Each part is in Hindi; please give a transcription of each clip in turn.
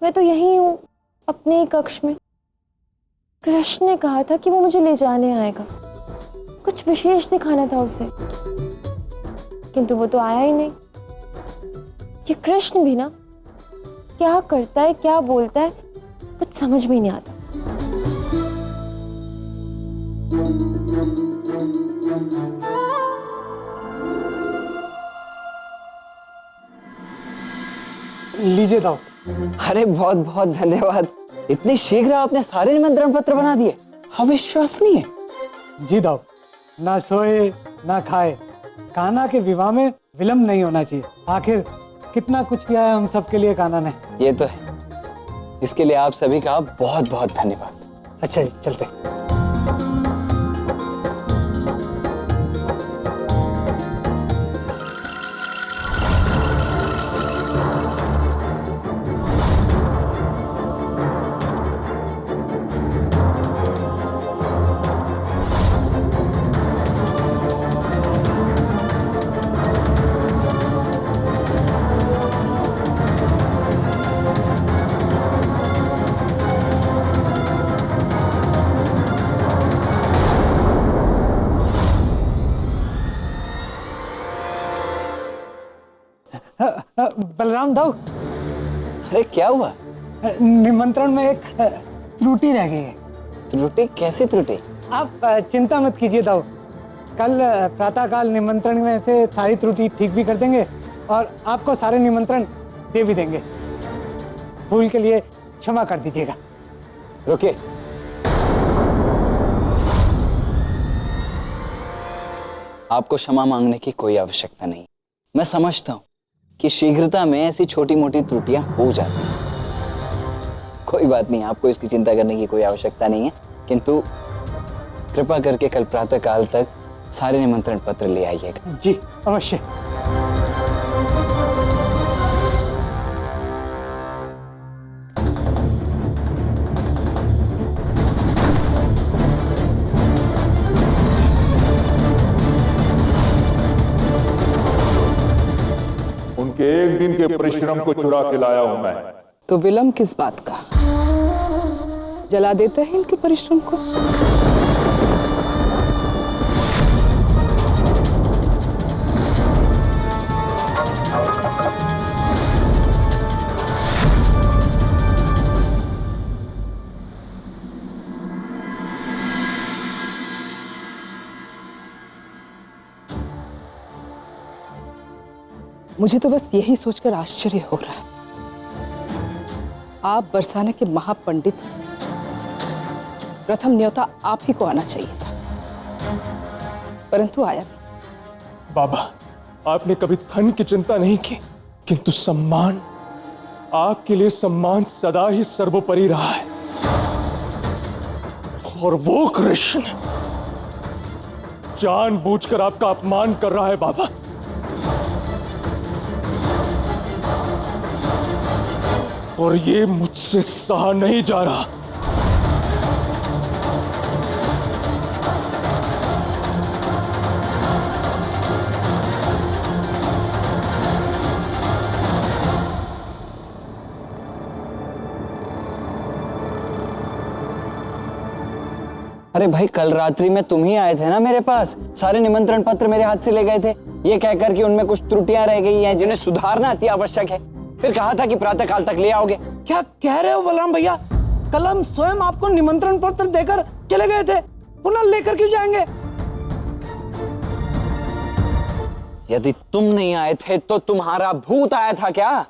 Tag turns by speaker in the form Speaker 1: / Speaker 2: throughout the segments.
Speaker 1: मैं तो यही हूँ अपने ही कक्ष में। कृष्ण ने कहा था कि वो मुझे ले जाने आएगा, कुछ विशेष दिखाना था उसे, किंतु वो तो आया ही नहीं। ये कृष्ण भी ना क्या करता है क्या बोलता है कुछ समझ में नहीं आता।
Speaker 2: लीजिए दाऊ।
Speaker 3: अरे बहुत बहुत धन्यवाद। इतनी शीघ्र आपने सारे निमंत्रण पत्र बना दिए, अविश्वसनीय।
Speaker 2: जी दाऊ, ना सोए ना खाए, कान्हा के विवाह में विलंब नहीं होना चाहिए। आखिर कितना कुछ किया है हम सबके लिए कान्हा ने।
Speaker 3: ये तो है, इसके लिए आप सभी का बहुत बहुत धन्यवाद।
Speaker 2: अच्छा जी, चलते। बलराम दाऊ,
Speaker 3: अरे क्या हुआ?
Speaker 2: निमंत्रण में एक त्रुटि रह गई है।
Speaker 3: त्रुटि? कैसी त्रुटि?
Speaker 2: आप चिंता मत कीजिए दाऊ, कल प्रातःकाल निमंत्रण में से सारी त्रुटि ठीक भी कर देंगे और आपको सारे निमंत्रण दे भी देंगे। भूल के लिए क्षमा कर दीजिएगा।
Speaker 3: रुकिए, आपको क्षमा मांगने की कोई आवश्यकता नहीं। मैं समझता हूं कि शीघ्रता में ऐसी छोटी मोटी त्रुटियां हो जाती हैं। कोई बात नहीं, आपको इसकी चिंता करने की कोई आवश्यकता नहीं है, किंतु कृपा करके कल प्रातः काल तक सारे निमंत्रण पत्र ले आइएगा।
Speaker 2: जी अवश्य।
Speaker 4: उनके एक दिन के परिश्रम को चुरा के लाया हूं मैं।
Speaker 5: तो विलंब किस बात का? जला देते हैं इनके परिश्रम को। मुझे तो बस यही सोचकर आश्चर्य हो रहा है, आप बरसाने के महापंडित, प्रथम न्योता आप ही को आना चाहिए था, परंतु आया नहीं।
Speaker 4: बाबा, आपने कभी धन की चिंता नहीं की, किंतु सम्मान, आपके लिए सम्मान सदा ही सर्वोपरि रहा है। और वो कृष्ण जानबूझकर आपका अपमान कर रहा है बाबा। और ये मुझसे सहा नहीं जा रहा।
Speaker 3: अरे भाई, कल रात्रि में तुम ही आए थे ना मेरे पास, सारे निमंत्रण पत्र मेरे हाथ से ले गए थे, ये कहकर कि उनमें कुछ त्रुटियां रह गई हैं जिन्हें सुधारना अति आवश्यक है। फिर कहा था कि प्रातः काल तक ले आओगे।
Speaker 6: क्या कह रहे हो बलराम भैया? कल हम स्वयं आपको निमंत्रण पत्र देकर चले गए थे, पुनः लेकर क्यों जाएंगे?
Speaker 3: यदि तुम नहीं आए थे तो तुम्हारा भूत आया था क्या?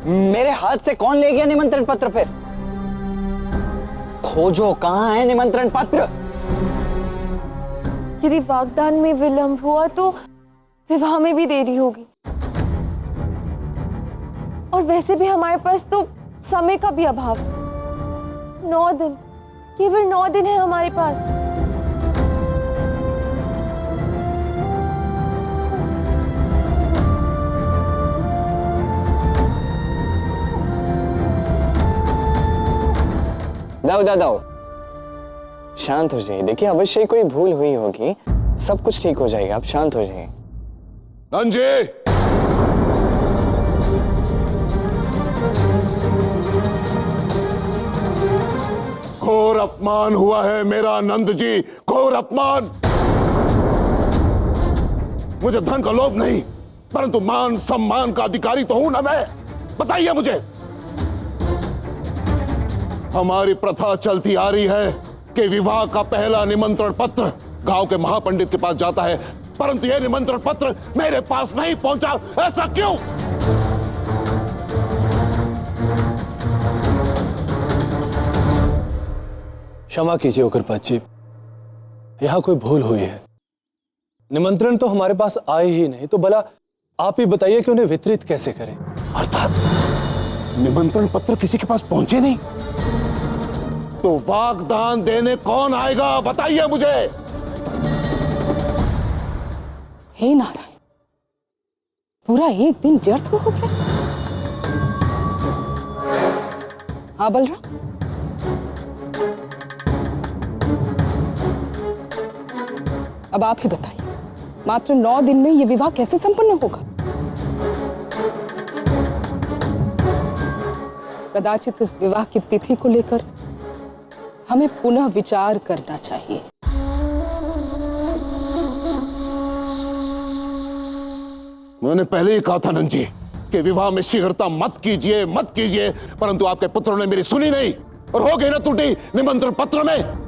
Speaker 3: मेरे हाथ से कौन ले गया निमंत्रण पत्र? फिर खोजो, कहां है निमंत्रण पत्र?
Speaker 1: यदि वागदान में विलंब हुआ तो विवाह में भी देरी होगी, और वैसे भी हमारे पास तो समय का भी अभाव। 9 दिन, केवल 9 दिन है हमारे पास।
Speaker 3: दाऊ, शांत हो जाइए। देखिए, अवश्य ही कोई भूल हुई होगी, सब कुछ ठीक हो जाएगा, आप शांत हो जाइए।
Speaker 4: नंजी,
Speaker 7: अपमान हुआ है मेरा नंद जी, घोर अपमान। मुझे धन का लोभ नहीं, परंतु मान सम्मान का अधिकारी तो हूं ना मैं। बताइए मुझे। हमारी प्रथा चलती आ रही है कि विवाह का पहला निमंत्रण पत्र गांव के महापंडित के पास जाता है, परंतु यह निमंत्रण पत्र मेरे पास नहीं पहुंचा। ऐसा क्यों?
Speaker 8: क्षमा कीजिए उग्रपद जी, यहां कोई भूल हुई है। निमंत्रण तो हमारे पास आए ही नहीं, तो भला आप ही बताइए कि उन्हें वितरित कैसे करें।
Speaker 7: अर्थात निमंत्रण पत्र किसी के पास पहुंचे नहीं, तो वागदान देने कौन आएगा? बताइए मुझे।
Speaker 5: हे नारायण, पूरा एक दिन व्यर्थ हो गया। हाँ बलराम, अब आप ही बताइए, मात्र 9 दिन में यह विवाह कैसे संपन्न होगा? कदाचित इस विवाह की तिथि को लेकर हमें पुनः विचार करना चाहिए।
Speaker 7: मैंने पहले ही कहा था नंद जी कि विवाह में शीघ्रता मत कीजिए, मत कीजिए, परंतु आपके पुत्रों ने मेरी सुनी नहीं और हो गई ना त्रुटि निमंत्रण पत्र में।